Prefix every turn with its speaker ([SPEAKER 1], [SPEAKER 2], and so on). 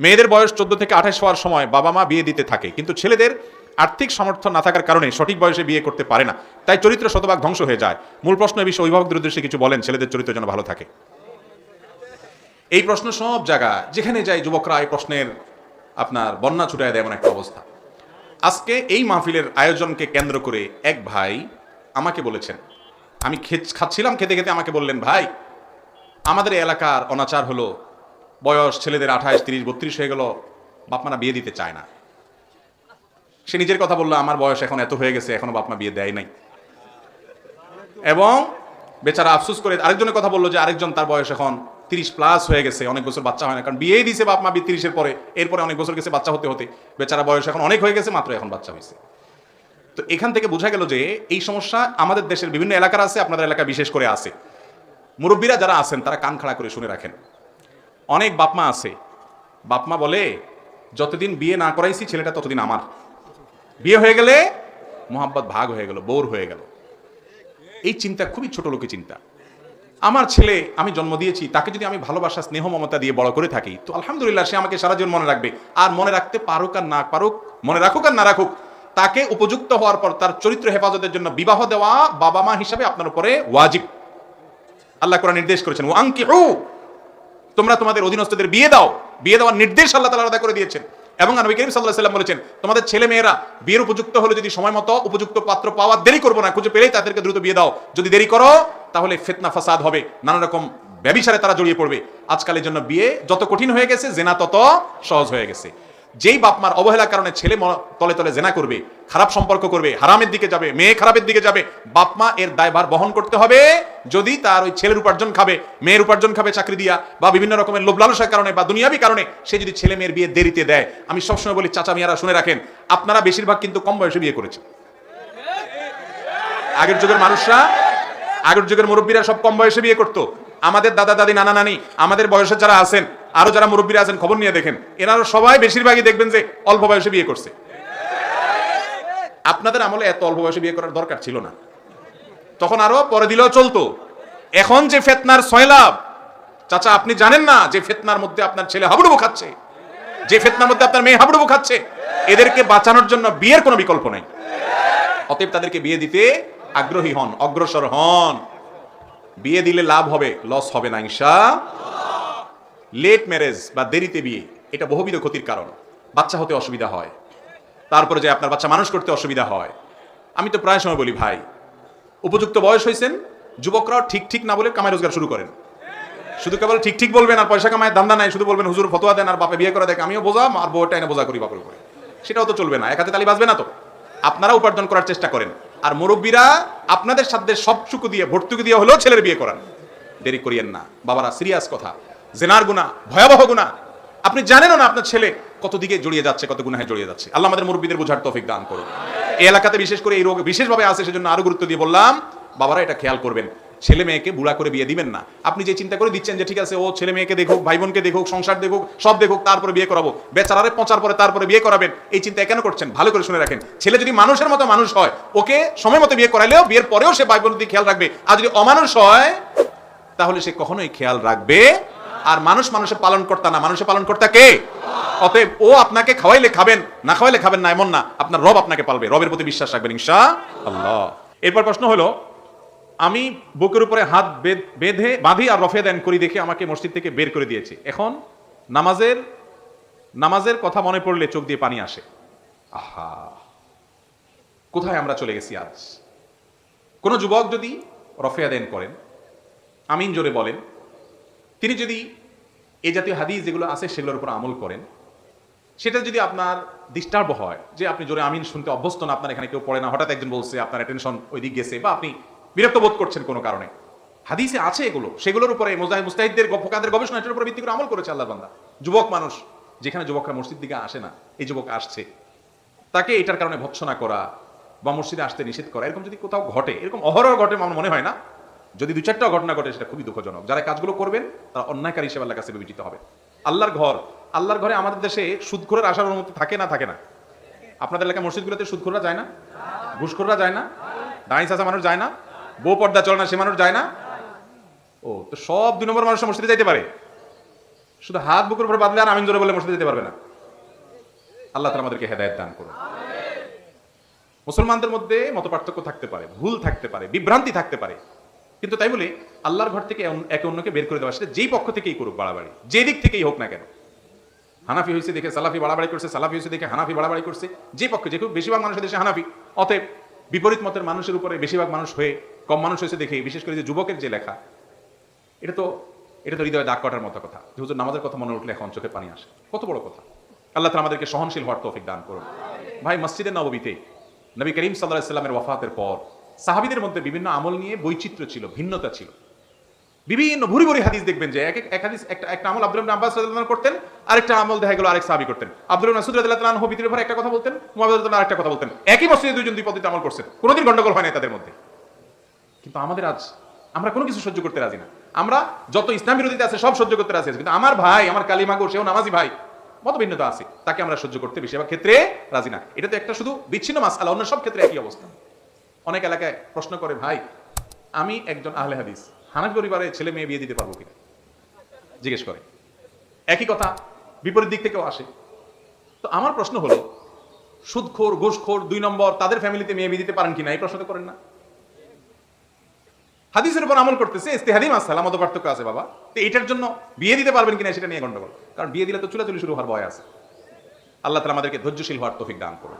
[SPEAKER 1] মেয়েদের বয়স 14 থেকে 28 হওয়ার সময় বাবা মা বিয়ে দিতে থাকে, কিন্তু ছেলেদের আর্থিক সামর্থ্য না থাকার কারণে সঠিক বয়সে বিয়ে করতে পারে না, তাই চরিত্র শতভাগ ধ্বংস হয়ে যায়। মূল প্রশ্ন এই বিষয়ে অভিভাবকদের উদ্দেশ্যে কিছু বলেন, ছেলেদের চরিত্র যেন ভালো থাকে। এই প্রশ্ন সব জায়গা যেখানে যায় যুবকরা এই প্রশ্নের আপনার বন্যা ছুটায় দেয় এমন একটা অবস্থা। আজকে এই মাহফিলের আয়োজনকে কেন্দ্র করে এক ভাই আমাকে বলেছেন, আমি খাচ্ছিলাম, খেতে খেতে আমাকে বললেন, ভাই আমাদের এলাকার অনাচার হলো, বয়স ছেলেদের 28, 30, 32 হয়ে গেল, বাপমারা বিয়ে দিতে চায় না। সে নিজের কথা বললো, আমার বয়স এখন এত হয়ে গেছে, এখনো বাপমা বিয়ে দেয় নাই। এবং বেচারা আফসোস করে আরেকজনের কথা বললো যে আরেকজন তার বয়স এখন 30+ হয়ে গেছে, অনেক বছর বাচ্চা হয় না, কারণ বিয়েই দিয়েছে বাপমা 30-এর পরে, এরপরে অনেক বছর গেছে বাচ্চা হতে হতে, বেচারা বয়স এখন অনেক হয়ে গেছে, মাত্র এখন বাচ্চা হয়েছে। তো এখান থেকে বোঝা গেল যে এই সমস্যা আমাদের দেশের বিভিন্ন এলাকার আছে, আপনাদের এলাকা বিশেষ করে আছে। মুরব্বীরা যারা আছেন তারা কান খাড়া করে শুনে রাখেন। অনেক বাপমা আছে, বাপমা বলে যতদিন বিয়ে না করাইছি ছেলেটা ততদিন আমার, বিয়ে হয়ে গেলে মোহাব্বত ভাগ হয়ে গেল, বোর হয়ে গেল। এই চিন্তা খুবই ছোট লোকের চিন্তা। আমার ছেলে আমি জন্ম দিয়েছি, তাকে যদি আমি ভালোবাসা স্নেহ মমতা দিয়ে বড় করে থাকি তো আলহামদুলিল্লাহ, সে আমাকে সারা জীবন মনে রাখবে। আর মনে রাখতে পারুক আর না পারুক, মনে রাখুক আর না রাখুক, তাকে উপযুক্ত হওয়ার পর তার চরিত্র হেফাজতের জন্য বিবাহ দেওয়া বাবা মা হিসাবে আপনার উপরে ওয়াজিব। আল্লাহ কোরআন নির্দেশ করেছেন, ও আনকিহু, তোমরা তোমাদের অধীনস্থদের বিয়ে দাও। বিয়ে দেওয়ার নির্দেশ আল্লাহ তাআলা আলাদা করে দিয়েছেন। এবং নবী করিম সাল্লাল্লাহু আলাইহি ওয়াসাল্লাম বলেছেন, তোমাদের ছেলে মেয়েরা বিয়ের উপযুক্ত হলে যদি সময় মতো উপযুক্ত পাত্র পাওয়া দেরি করবো না, খুঁজে পেলেই তাদেরকে দ্রুত বিয়ে দাও। যদি দেরি করো তাহলে ফিতনা ফাসাদ হবে, নানা রকম ব্যভিচারে তারা জড়িয়ে পড়বে। আজকালের জন্য বিয়ে যত কঠিন হয়ে গেছে, জেনা তত সহজ হয়ে গেছে। যেই বাপমার অবহেলার কারণে ছেলে তলে তলে জেনা করবে, খারাপ সম্পর্ক করবে, হারামের দিকে যাবে, মেয়ে খারাপের দিকে যাবে, বাপমা এর দায়ভার বহন করতে হবে। যদি তার ওই ছেলের উপার্জন খাবে, মেয়ের উপার্জন খাবে চাকরি দিয়া, বা বিভিন্ন রকমের লোভ লালসার কারণে বা দুনিয়াবি কারণে সে যদি ছেলে মেয়ের বিয়ে দেরিতে দেয়, আমি সবসময় বলি চাচা মিয়ারা শুনে রাখেন, আপনারা বেশিরভাগ কিন্তু কম বয়সে বিয়ে করেছেন। আগের যুগের মানুষরা, আগের যুগের মুরব্বীরা সব কম বয়সে বিয়ে করতো। আমাদের দাদা দাদি নানা নানি, আমাদের বয়সের যারা আছেন, আরো যারা মুরব্বীরা আছেন, খবর নিয়ে দেখেন, এনারা সবাই বেশিরভাগই দেখবেন যে অল্প বয়সে বিয়ে করছে। আপনাদের আমলে এত অল্প বয়সে বিয়ে করার দরকার ছিল না, তখন আরো পরে দিলেও চলতো। এখন যে ফিতনার সয়লাব, চাচা আপনি জানেন না যে ফিতনার মধ্যে আপনার ছেলে হাবুডুবু খাচ্ছে, যে ফিতনার মধ্যে আপনার মেয়ে হাবুডুবু খাচ্ছে, এদেরকে বাঁচানোর জন্য বিয়ের কোনো বিকল্প নাই। অতএব তাদেরকে বিয়ে দিতে আগ্রহী হন, অগ্রসর হন। বিয়ে দিলে লাভ হবে, লস হবে না ইনশাআল্লাহ। লেট ম্যারেজ বা দেরিতে বিয়ে, এটা বহুবিধ ক্ষতির কারণ। বাচ্চা হতে অসুবিধা হয়, তারপরে যে আপনার বাচ্চা মানুষ করতে অসুবিধা হয়। আমি তো প্রায় সময় বলি, ভাই উপযুক্ত বয়স হয়েছেন, যুবকরাও ঠিক ঠিক না বলে কামাই রোজগার শুরু করেন। শুধু কেবল ঠিক ঠিক বলবেন আর পয়সা কামায় ধান্দা নাই, শুধু বলবেন হুজুর ফতোয়া দেন আর বাপে বিয়ে করে দেখ, আমিও বোঝা আর বউটা এনে বোঝা করি বাপের উপরে, সেটাও তো চলবে না, এক হাতে তালি বাজবে না তো। আপনারা উপার্জন করার চেষ্টা করেন, আর মুরব্বীরা আপনাদের সাথে সবটুকু দিয়ে ভর্তুকি দিয়ে হলেও ছেলের বিয়ে করান। দেরি করিয়েন না বাবারা, সিরিয়াস কথা। জেনার গুনাহ ভয়াবহ গুনাহ, আপনি জানেনও না আপনার ছেলে কত দিকে জড়িয়ে যাচ্ছে, কত গুনাহে জড়িয়ে যাচ্ছে। আল্লাহ আমাদের মুরব্বীদের বোঝার তৌফিক দান করুন। এই এলাকাতে বিশেষ করে এই রোগ বিশেষভাবে আছে, সেজন্য আরো গুরুত্ব দিয়ে বললাম, বাবারা এটা খেয়াল করবেন, ছেলে মেয়েকে বুড়া করে বিয়ে দিবেন না। আপনি যে চিন্তা করে দিচ্ছেন যে ঠিক আছে ও ছেলে মেয়েকে দেখুক, ভাই বোনকে দেখুক, সংসার দেখুক, সব দেখুক, তারপরে বিয়ে করাবো, বেচারারে পচার পরে তারপরে বিয়ে করাবেন, এই চিন্তা কেন করছেন? ভালো করে শুনে রাখেন, ছেলে যদি মানুষের মতো মানুষ হয়, ওকে সময় মতো বিয়ে করাইলেও বিয়ের পরেও সে ভাই বোনের দিকে খেয়াল রাখবে। আর যদি অমানুষ হয় তাহলে সে কখনোই খেয়াল রাখবে। আর মানুষ মানুষের পালন কর্তা না, মানুষের পালন কর্তা কে? অতএব ও আপনাকে খাওয়াইলে খাবেন, না খাওয়াইলে খাবেন না এমন না, আপনার রব আপনাকে পালবে। রবের প্রতি বিশ্বাস রাখবেন ইনশাআল্লাহ। এরপর প্রশ্ন হলো, আমি বুকের উপরে হাত বাঁধি আর রফে দেন করি দেখে আমাকে মসজিদ থেকে বের করে দিয়েছে। এখন নামাজের কথা মনে পড়লে চোখ দিয়ে পানি আসে। আহা, কোথায় আমরা চলে গেছি আজ। কোন যুবক যদি রফে দেন করেন, আমিন জোরে বলেন, তিনি যদি এই জাতীয় হাদিস যেগুলো আছে সেগুলোর উপর আমল করেন, সেটা যদি আপনার ডিস্টার্ব হয়, যে আপনি জোরে আমিন শুনতে অভ্যস্ত না, আপনার এখানে কেউ পড়ে না, হঠাৎ একজন বলছে, আপনার অ্যাটেনশন ওই দিক গেছে, বা আপনি বিরক্ত বোধ করছেন কোনো কারণে, হাদিসে আছে এগুলো, সেগুলোর উপরে মুস্তাহিদদের ফোকাদের গবেষণা এটার উপর ভিত্তি করে আমল করেছে আল্লাহর বান্দা। যুবক মানুষ, যেখানে যুবকরা মসজিদ দিকে আসে না, এই যুবক আসছে, তাকে এটার কারণে ভৎসনা করা বা মসজিদে আসতে নিষেধ করা, এরকম যদি কোথাও ঘটে, এরকম অহরহ ঘটে আমার মনে হয় না, যদি 2-4টা ঘটনা ঘটে সেটা খুবই দুঃখজনক। যারা কাজগুলো করবেন তারা অন্যায়কারী হিসেবে আল্লাহর কাছে বিবেচিত হবে। আল্লাহর ঘরে আমাদের দেশে সুদখোরের আসার অনুমতি থাকে না? থাকে না? আপনাদের এলাকায় মসজিদগুলোতে সুদখোররা যায় না? ঘুষখোররা যায় না? দাঁড়ি চাচা মানুষ যায় না? বউ পর্দা চলে না সে মানুষ যায় না? ও তো সব 2 নম্বর মানুষ মসজিদে যাইতে পারে? শুধু হাত বুকের উপর বাঁধলে আর আমিন জোরে বলে মসজিদে যেতে পারবে না। আল্লাহ তাআলা আমাদেরকে হেদায়েত দান করুন। মুসলমানদের মধ্যে মতপার্থক্য থাকতে পারে, ভুল থাকতে পারে, বিভ্রান্তি থাকতে পারে, কিন্তু তাই বলে আল্লাহর ঘর থেকে একে অন্যকে বের করে দেওয়া, সেটা যেই পক্ষ থেকেই করুক বাড়াবাড়ি, যে দিক থেকেই হোক না কেন। হানাফি হয়েছে দেখে সালাফি বাড়াবাড়ি করছে, সালাফি হয়েছে দেখে হানাফি বাড়াবাড়ি করছে, যে পক্ষে, যে বেশিরভাগ মানুষের দেশে হানাফি, অতএব বিপরীত মতের মানুষের উপরে বেশিরভাগ মানুষ হয়ে কম মানুষ হয়েছে দেখে, বিশেষ করে যে যুবকের যে লেখা, এটা তো হৃদয়ে দাগ কাটার মতো কথা। যে হুজুর নামাজের কথা মনে উঠলে এখন চোখে পানি আসে, কত বড় কথা। আল্লাহ তাআলা আমাদেরকে সহনশীল হওয়ার তৌফিক দান করুন। ভাই, মসজিদে নববীতে নবী করিম সাল্লাল্লাহু আলাইহি ওয়াসাল্লামের ওয়াফাতের পর সাহাবীদের মধ্যে বিভিন্ন আমল নিয়ে বৈচিত্র্য ছিল, ভিন্নতা ছিল। বিভিন্ন ভুরি ভুরি হাদিস দেখবেন যে এক হাদিস, একটা আমল আব্দুল্লাহ ইবনে আব্বাস রাদিয়াল্লাহু আনহু করতেন, আরেকটা আমল দেখা গেল আরেক সাহাবী করতেন। আব্দুল্লাহ ইবনে মাসউদ রাদিয়াল্লাহু আনহু ভিতরে ভরে একটা কথা বলতেন, মুআবিয়া রাদিয়াল্লাহু আনহু আরেকটা কথা বলতেন। একই মসজিদে দুইজন দুই পদ্ধতিতে আমল করছেন, কোনোদিন গন্ডগোল হয় না তাদের মধ্যে। কিন্তু আমাদের আজ আমরা কোনো কিছু সহ্য করতে রাজি না। আমরা যত ইসলাম বিরোধীতে আছে সব সহ্য করতে রাজি আছি, কিন্তু আমার ভাই, আমার কালিমাগো, সেও নামাজি ভাই, মত ভিন্নতা আছে, তাকে আমরা সহ্য করতে বেশিরভাগ ক্ষেত্রে রাজি না। এটা তো একটা শুধু বিচ্ছিন্ন মাসআলা, অন্য সব ক্ষেত্রে একই অবস্থা। অনেক এলাকায় প্রশ্ন করে, ভাই আমি একজন আহলে হাদিস, হানাফি পরিবারে ছেলে মেয়ে বিয়ে দিতে পারবো কিনা জিজ্ঞেস করে। একই কথা বিপরীত দিক থেকেও আসে। তো আমার প্রশ্ন হলো, সুদখোর, ঘুষখোর, 2 নম্বর, তাদের ফ্যামিলিতে মেয়ে বিয়ে দিতে পারেন কিনা, এই প্রশ্ন তো করেন না। হাদিসের উপর আমল করতেছে, ইস্তেহাদি মাসআলা, মত পার্থক্য আছে বাবা, তো এটার জন্য বিয়ে দিতে পারবেন কিনা সেটা নিয়ে গন্ডগোল। কারণ বিয়ে দিলে তো চুলাচুলি শুরু হওয়ার ভয় আছে। আল্লাহ তাআলা আমাদেরকে ধৈর্যশীল হওয়ার তৌফিক দান করুন।